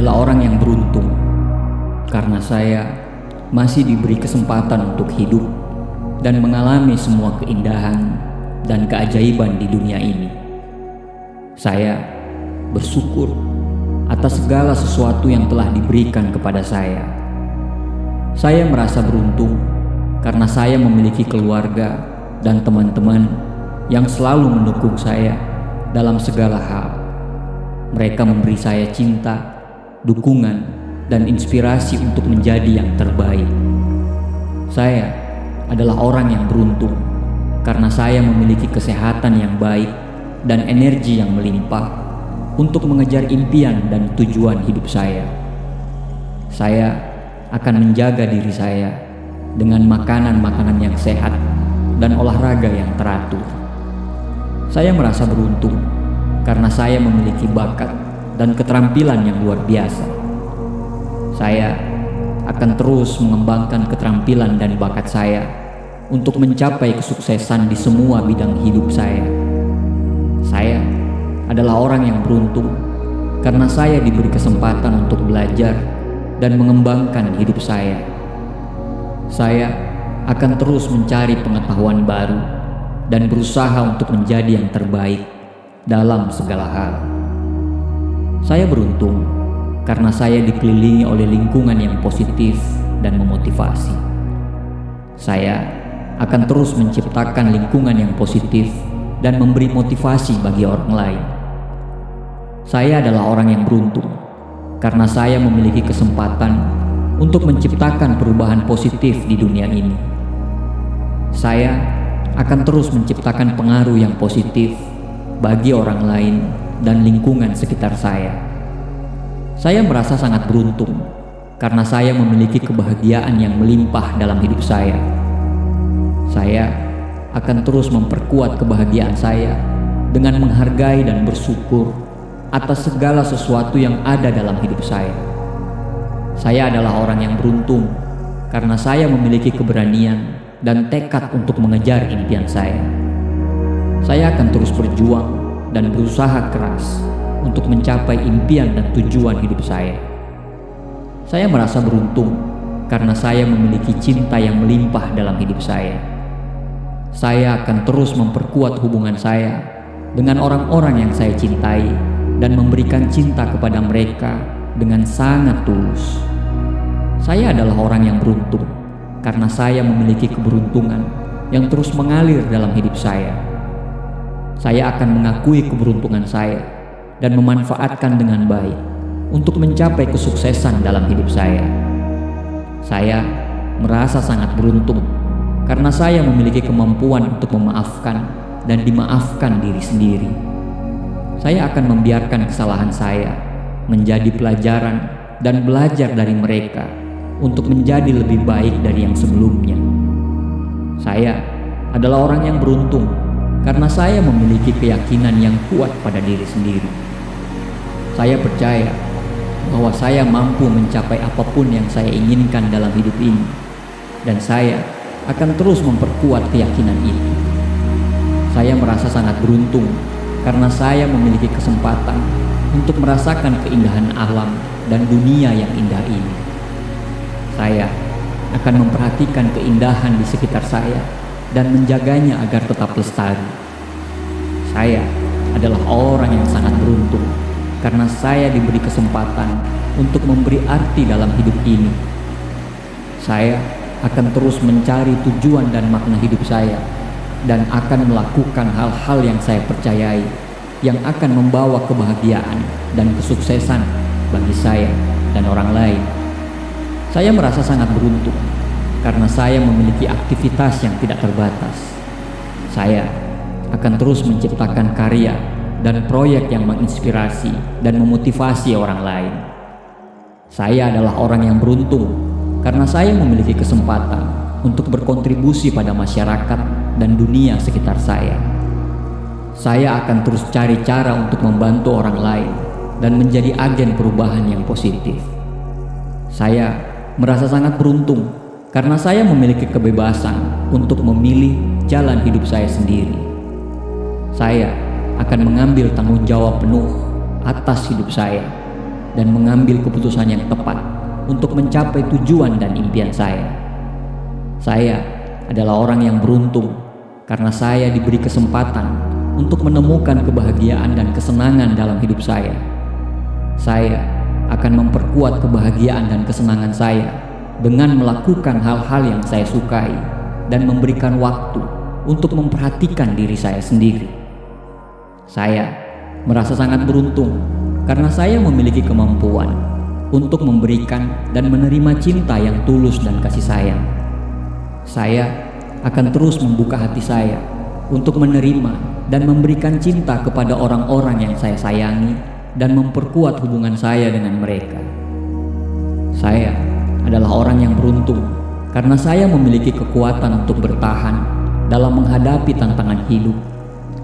adalah orang yang beruntung karena saya masih diberi kesempatan untuk hidup dan mengalami semua keindahan dan keajaiban di dunia ini. Saya bersyukur atas segala sesuatu yang telah diberikan kepada saya. Saya merasa beruntung karena saya memiliki keluarga dan teman-teman yang selalu mendukung saya dalam segala hal. Mereka memberi saya cinta, dukungan, dan inspirasi untuk menjadi yang terbaik. Saya adalah orang yang beruntung karena saya memiliki kesehatan yang baik dan energi yang melimpah untuk mengejar impian dan tujuan hidup saya. Saya akan menjaga diri saya dengan makanan-makanan yang sehat dan olahraga yang teratur. Saya merasa beruntung karena saya memiliki bakat dan keterampilan yang luar biasa. Saya akan terus mengembangkan keterampilan dan bakat saya untuk mencapai kesuksesan di semua bidang hidup saya. Saya adalah orang yang beruntung karena saya diberi kesempatan untuk belajar dan mengembangkan hidup saya. Saya akan terus mencari pengetahuan baru dan berusaha untuk menjadi yang terbaik dalam segala hal. Saya beruntung karena saya dikelilingi oleh lingkungan yang positif dan memotivasi. Saya akan terus menciptakan lingkungan yang positif dan memberi motivasi bagi orang lain. Saya adalah orang yang beruntung karena saya memiliki kesempatan untuk menciptakan perubahan positif di dunia ini. Saya akan terus menciptakan pengaruh yang positif bagi orang lain dan lingkungan sekitar saya. Saya merasa sangat beruntung karena saya memiliki kebahagiaan yang melimpah dalam hidup saya. Saya akan terus memperkuat kebahagiaan saya dengan menghargai dan bersyukur atas segala sesuatu yang ada dalam hidup saya. Saya adalah orang yang beruntung karena saya memiliki keberanian dan tekad untuk mengejar impian saya. Saya akan terus berjuang dan berusaha keras untuk mencapai impian dan tujuan hidup saya. Saya merasa beruntung karena saya memiliki cinta yang melimpah dalam hidup saya. Saya akan terus memperkuat hubungan saya dengan orang-orang yang saya cintai dan memberikan cinta kepada mereka dengan sangat tulus. Saya adalah orang yang beruntung karena saya memiliki keberuntungan yang terus mengalir dalam hidup saya. Saya akan mengakui keberuntungan saya dan memanfaatkan dengan baik untuk mencapai kesuksesan dalam hidup saya. Saya merasa sangat beruntung karena saya memiliki kemampuan untuk memaafkan dan dimaafkan diri sendiri. Saya akan membiarkan kesalahan saya menjadi pelajaran dan belajar dari mereka untuk menjadi lebih baik dari yang sebelumnya. Saya adalah orang yang beruntung karena saya memiliki keyakinan yang kuat pada diri sendiri. Saya percaya bahwa saya mampu mencapai apapun yang saya inginkan dalam hidup ini, dan saya akan terus memperkuat keyakinan itu. Saya merasa sangat beruntung karena saya memiliki kesempatan untuk merasakan keindahan alam dan dunia yang indah ini. Saya akan memperhatikan keindahan di sekitar saya dan menjaganya agar tetap lestari. Saya adalah orang yang sangat beruntung karena saya diberi kesempatan untuk memberi arti dalam hidup ini. Saya akan terus mencari tujuan dan makna hidup saya dan akan melakukan hal-hal yang saya percayai yang akan membawa kebahagiaan dan kesuksesan bagi saya dan orang lain. Saya merasa sangat beruntung karena saya memiliki aktivitas yang tidak terbatas. Saya akan terus menciptakan karya dan proyek yang menginspirasi dan memotivasi orang lain. Saya adalah orang yang beruntung karena saya memiliki kesempatan untuk berkontribusi pada masyarakat dan dunia sekitar saya. Saya akan terus cari cara untuk membantu orang lain dan menjadi agen perubahan yang positif. Saya merasa sangat beruntung karena saya memiliki kebebasan untuk memilih jalan hidup saya sendiri. Saya akan mengambil tanggung jawab penuh atas hidup saya dan mengambil keputusan yang tepat untuk mencapai tujuan dan impian saya. Saya adalah orang yang beruntung karena saya diberi kesempatan untuk menemukan kebahagiaan dan kesenangan dalam hidup saya. Saya akan memperkuat kebahagiaan dan kesenangan saya dengan melakukan hal-hal yang saya sukai dan memberikan waktu untuk memperhatikan diri saya sendiri. Saya merasa sangat beruntung karena saya memiliki kemampuan untuk memberikan dan menerima cinta yang tulus dan kasih sayang. Saya akan terus membuka hati saya untuk menerima dan memberikan cinta kepada orang-orang yang saya sayangi dan memperkuat hubungan saya dengan mereka. Saya adalah orang yang beruntung karena saya memiliki kekuatan untuk bertahan dalam menghadapi tantangan hidup.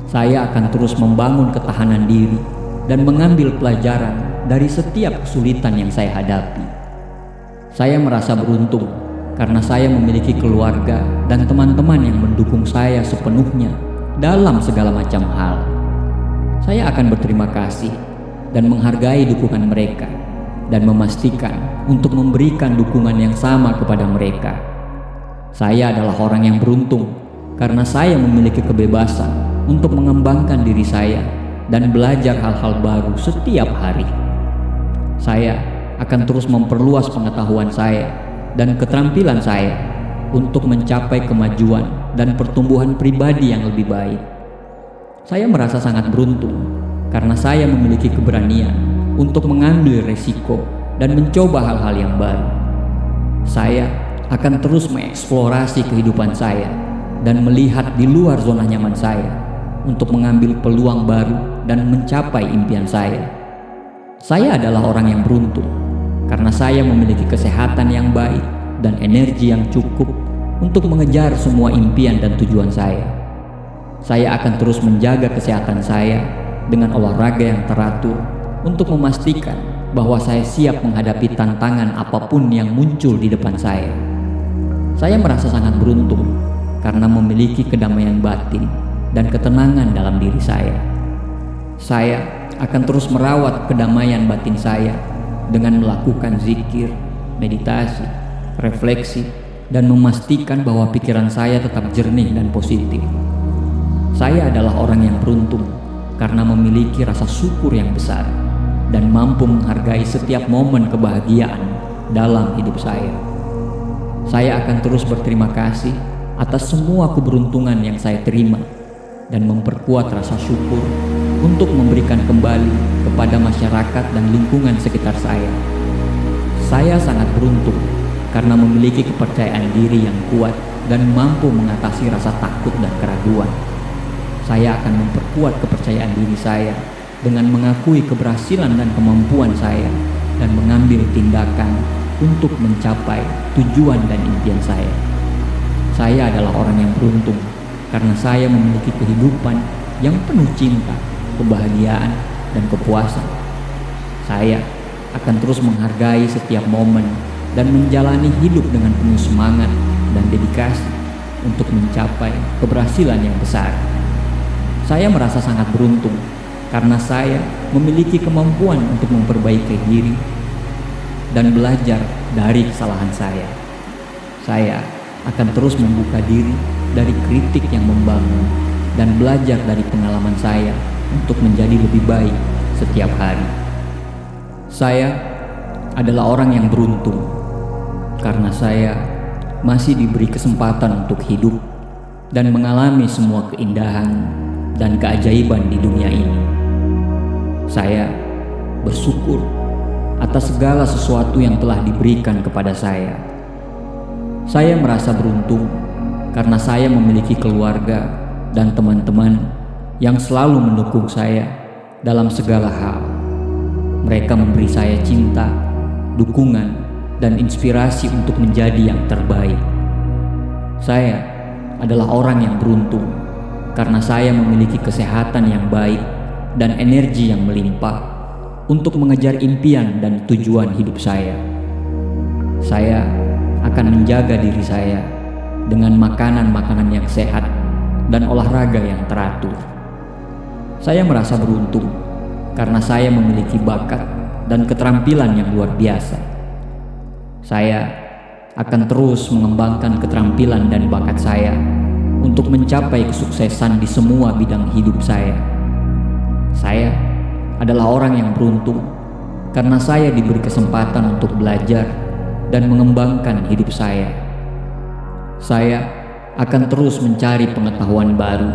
Saya akan terus membangun ketahanan diri dan mengambil pelajaran dari setiap kesulitan yang saya hadapi. Saya merasa beruntung karena saya memiliki keluarga dan teman-teman yang mendukung saya sepenuhnya dalam segala macam hal. Saya akan berterima kasih dan menghargai dukungan mereka dan memastikan untuk memberikan dukungan yang sama kepada mereka. Saya adalah orang yang beruntung karena saya memiliki kebebasan untuk mengembangkan diri saya dan belajar hal-hal baru setiap hari. Saya akan terus memperluas pengetahuan saya dan keterampilan saya untuk mencapai kemajuan dan pertumbuhan pribadi yang lebih baik. Saya merasa sangat beruntung karena saya memiliki keberanian untuk mengambil resiko dan mencoba hal-hal yang baru. Saya akan terus mengeksplorasi kehidupan saya dan melihat di luar zona nyaman saya untuk mengambil peluang baru dan mencapai impian saya. Saya adalah orang yang beruntung karena saya memiliki kesehatan yang baik dan energi yang cukup untuk mengejar semua impian dan tujuan saya. Saya akan terus menjaga kesehatan saya dengan olahraga yang teratur untuk memastikan bahwa saya siap menghadapi tantangan apapun yang muncul di depan saya. Saya merasa sangat beruntung karena memiliki kedamaian batin dan ketenangan dalam diri saya. Saya akan terus merawat kedamaian batin saya dengan melakukan zikir, meditasi, refleksi, dan memastikan bahwa pikiran saya tetap jernih dan positif. Saya adalah orang yang beruntung karena memiliki rasa syukur yang besar dan mampu menghargai setiap momen kebahagiaan dalam hidup saya. Saya akan terus berterima kasih atas semua keberuntungan yang saya terima dan memperkuat rasa syukur untuk memberikan kembali kepada masyarakat dan lingkungan sekitar saya. Saya sangat beruntung karena memiliki kepercayaan diri yang kuat dan mampu mengatasi rasa takut dan keraguan. Saya akan memperkuat kepercayaan diri saya dengan mengakui keberhasilan dan kemampuan saya dan mengambil tindakan untuk mencapai tujuan dan impian saya. Saya adalah orang yang beruntung karena saya memiliki kehidupan yang penuh cinta, kebahagiaan, dan kepuasan. Saya akan terus menghargai setiap momen dan menjalani hidup dengan penuh semangat dan dedikasi untuk mencapai keberhasilan yang besar. Saya merasa sangat beruntung karena saya memiliki kemampuan untuk memperbaiki diri dan belajar dari kesalahan saya. Saya akan terus membuka diri dari kritik yang membangun dan belajar dari pengalaman saya untuk menjadi lebih baik setiap hari. Saya adalah orang yang beruntung karena saya masih diberi kesempatan untuk hidup dan mengalami semua keindahan dan keajaiban di dunia ini. Saya bersyukur atas segala sesuatu yang telah diberikan kepada saya. Saya merasa beruntung karena saya memiliki keluarga dan teman-teman yang selalu mendukung saya dalam segala hal. Mereka memberi saya cinta, dukungan, dan inspirasi untuk menjadi yang terbaik. Saya adalah orang yang beruntung karena saya memiliki kesehatan yang baik dan energi yang melimpah untuk mengejar impian dan tujuan hidup saya. Saya akan menjaga diri saya dengan makanan-makanan yang sehat dan olahraga yang teratur. Saya merasa beruntung karena saya memiliki bakat dan keterampilan yang luar biasa. Saya akan terus mengembangkan keterampilan dan bakat saya untuk mencapai kesuksesan di semua bidang hidup saya. Saya adalah orang yang beruntung karena saya diberi kesempatan untuk belajar dan mengembangkan hidup saya. Saya akan terus mencari pengetahuan baru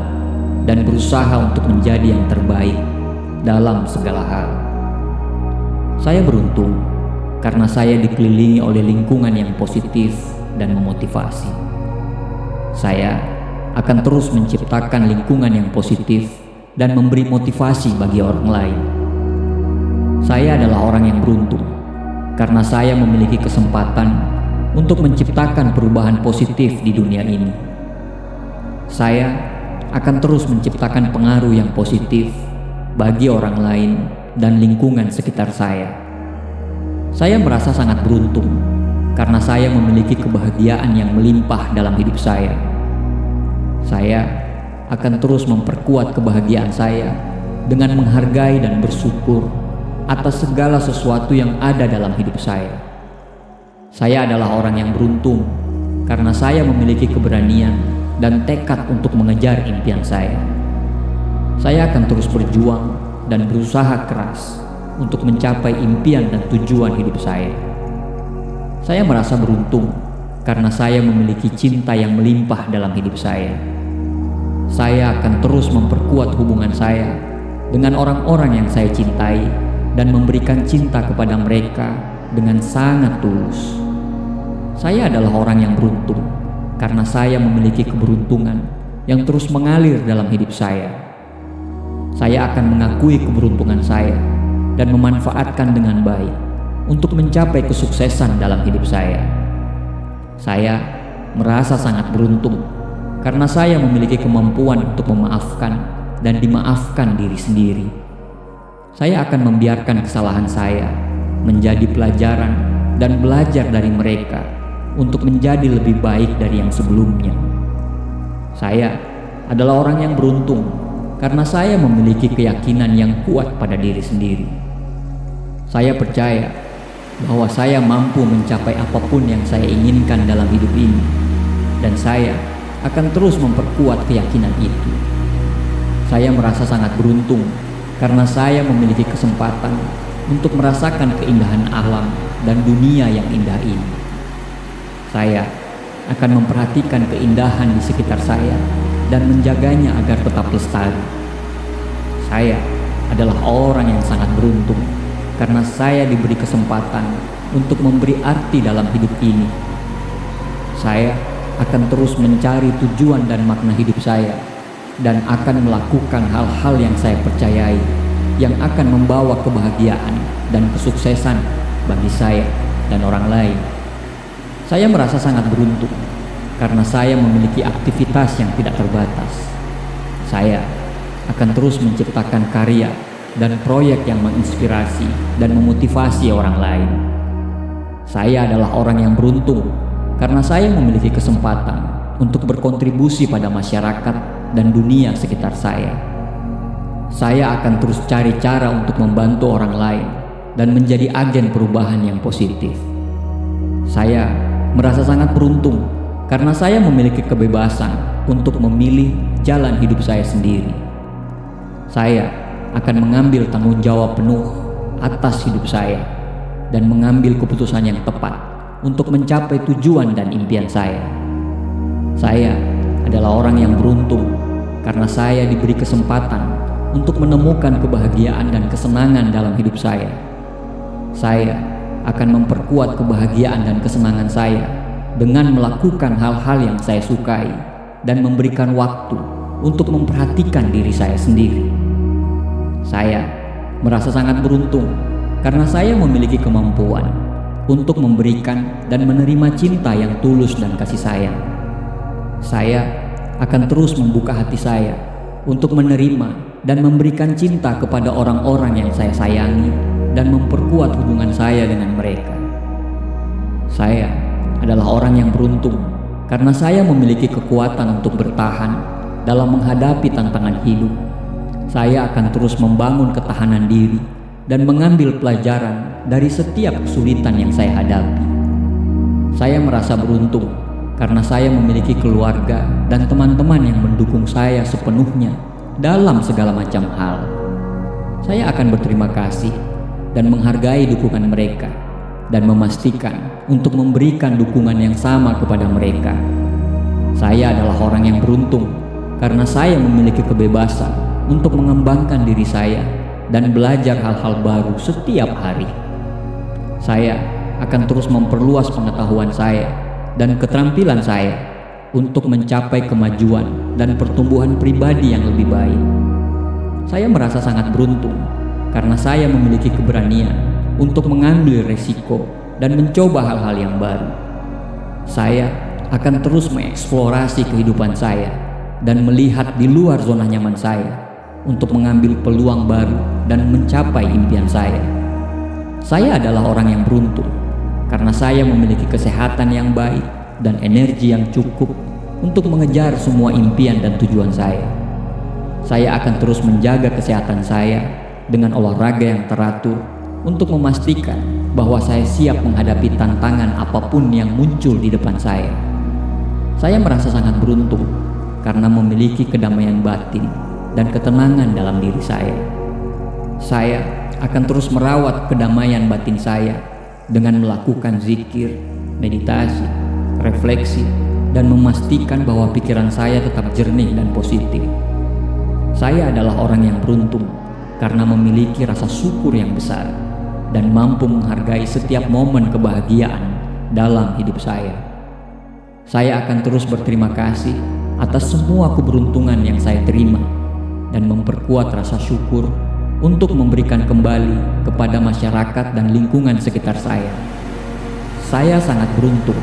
dan berusaha untuk menjadi yang terbaik dalam segala hal. Saya beruntung karena saya dikelilingi oleh lingkungan yang positif dan memotivasi. Saya akan terus menciptakan lingkungan yang positif dan memberi motivasi bagi orang lain. Saya adalah orang yang beruntung karena saya memiliki kesempatan untuk menciptakan perubahan positif di dunia ini. Saya akan terus menciptakan pengaruh yang positif bagi orang lain dan lingkungan sekitar saya. Saya merasa sangat beruntung karena saya memiliki kebahagiaan yang melimpah dalam hidup saya. Saya akan terus memperkuat kebahagiaan saya dengan menghargai dan bersyukur atas segala sesuatu yang ada dalam hidup saya. Saya adalah orang yang beruntung karena saya memiliki keberanian dan tekad untuk mengejar impian saya. Saya akan terus berjuang dan berusaha keras untuk mencapai impian dan tujuan hidup saya. Saya merasa beruntung karena saya memiliki cinta yang melimpah dalam hidup saya. Saya akan terus memperkuat hubungan saya dengan orang-orang yang saya cintai dan memberikan cinta kepada mereka dengan sangat tulus. Saya adalah orang yang beruntung karena saya memiliki keberuntungan yang terus mengalir dalam hidup saya. Saya akan mengakui keberuntungan saya dan memanfaatkan dengan baik untuk mencapai kesuksesan dalam hidup saya. Saya merasa sangat beruntung karena saya memiliki kemampuan untuk memaafkan dan dimaafkan diri sendiri. Saya akan membiarkan kesalahan saya menjadi pelajaran dan belajar dari mereka untuk menjadi lebih baik dari yang sebelumnya. Saya adalah orang yang beruntung karena saya memiliki keyakinan yang kuat pada diri sendiri. Saya percaya bahwa saya mampu mencapai apapun yang saya inginkan dalam hidup ini, dan saya akan terus memperkuat keyakinan itu. Saya merasa sangat beruntung karena saya memiliki kesempatan untuk merasakan keindahan alam dan dunia yang indah ini. Saya akan memperhatikan keindahan di sekitar saya dan menjaganya agar tetap lestari. Saya adalah orang yang sangat beruntung karena saya diberi kesempatan untuk memberi arti dalam hidup ini. Saya akan terus mencari tujuan dan makna hidup saya dan akan melakukan hal-hal yang saya percayai yang akan membawa kebahagiaan dan kesuksesan bagi saya dan orang lain. Saya merasa sangat beruntung karena saya memiliki aktivitas yang tidak terbatas. Saya akan terus menciptakan karya dan proyek yang menginspirasi dan memotivasi orang lain. Saya adalah orang yang beruntung karena saya memiliki kesempatan untuk berkontribusi pada masyarakat dan dunia sekitar saya. Saya akan terus cari cara untuk membantu orang lain dan menjadi agen perubahan yang positif. Saya merasa sangat beruntung karena saya memiliki kebebasan untuk memilih jalan hidup saya sendiri. Saya akan mengambil tanggung jawab penuh atas hidup saya dan mengambil keputusan yang tepat untuk mencapai tujuan dan impian saya. Saya adalah orang yang beruntung karena saya diberi kesempatan untuk menemukan kebahagiaan dan kesenangan dalam hidup saya. Saya akan memperkuat kebahagiaan dan kesenangan saya dengan melakukan hal-hal yang saya sukai dan memberikan waktu untuk memperhatikan diri saya sendiri. Saya merasa sangat beruntung karena saya memiliki kemampuan untuk memberikan dan menerima cinta yang tulus dan kasih sayang. Saya akan terus membuka hati saya untuk menerima dan memberikan cinta kepada orang-orang yang saya sayangi dan memperkuat hubungan saya dengan mereka. Saya adalah orang yang beruntung karena saya memiliki kekuatan untuk bertahan dalam menghadapi tantangan hidup. Saya akan terus membangun ketahanan diri dan mengambil pelajaran dari setiap kesulitan yang saya hadapi. Saya merasa beruntung karena saya memiliki keluarga dan teman-teman yang mendukung saya sepenuhnya dalam segala macam hal. Saya akan berterima kasih dan menghargai dukungan mereka dan memastikan untuk memberikan dukungan yang sama kepada mereka. Saya adalah orang yang beruntung karena saya memiliki kebebasan untuk mengembangkan diri saya dan belajar hal-hal baru setiap hari. Saya akan terus memperluas pengetahuan saya dan keterampilan saya untuk mencapai kemajuan dan pertumbuhan pribadi yang lebih baik. Saya merasa sangat beruntung karena saya memiliki keberanian untuk mengambil resiko dan mencoba hal-hal yang baru. Saya akan terus mengeksplorasi kehidupan saya dan melihat di luar zona nyaman saya untuk mengambil peluang baru dan mencapai impian saya. Saya adalah orang yang beruntung karena saya memiliki kesehatan yang baik dan energi yang cukup untuk mengejar semua impian dan tujuan saya. Saya akan terus menjaga kesehatan saya dengan olahraga yang teratur untuk memastikan bahwa saya siap menghadapi tantangan apapun yang muncul di depan saya. Saya merasa sangat beruntung karena memiliki kedamaian batin dan ketenangan dalam diri saya. Saya akan terus merawat kedamaian batin saya dengan melakukan zikir, meditasi, refleksi, dan memastikan bahwa pikiran saya tetap jernih dan positif. Saya adalah orang yang beruntung karena memiliki rasa syukur yang besar dan mampu menghargai setiap momen kebahagiaan dalam hidup saya. Saya akan terus berterima kasih atas semua keberuntungan yang saya terima dan memperkuat rasa syukur untuk memberikan kembali kepada masyarakat dan lingkungan sekitar saya. Saya sangat beruntung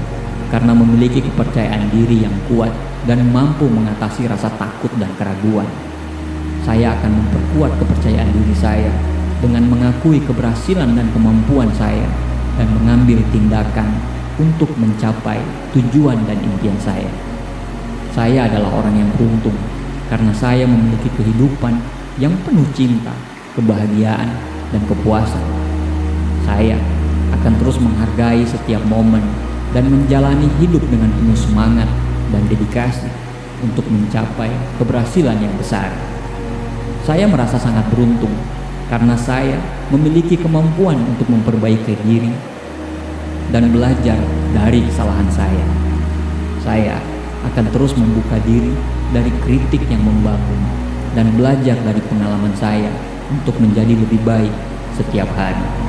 karena memiliki kepercayaan diri yang kuat dan mampu mengatasi rasa takut dan keraguan. Saya akan memperkuat kepercayaan diri saya dengan mengakui keberhasilan dan kemampuan saya dan mengambil tindakan untuk mencapai tujuan dan impian saya. Saya adalah orang yang beruntung karena saya memiliki kehidupan yang penuh cinta, kebahagiaan, dan kepuasan. Saya akan terus menghargai setiap momen dan menjalani hidup dengan penuh semangat dan dedikasi untuk mencapai keberhasilan yang besar. Saya merasa sangat beruntung karena saya memiliki kemampuan untuk memperbaiki diri dan belajar dari kesalahan saya. Saya akan terus membuka diri dari kritik yang membangun dan belajar dari pengalaman saya untuk menjadi lebih baik setiap hari.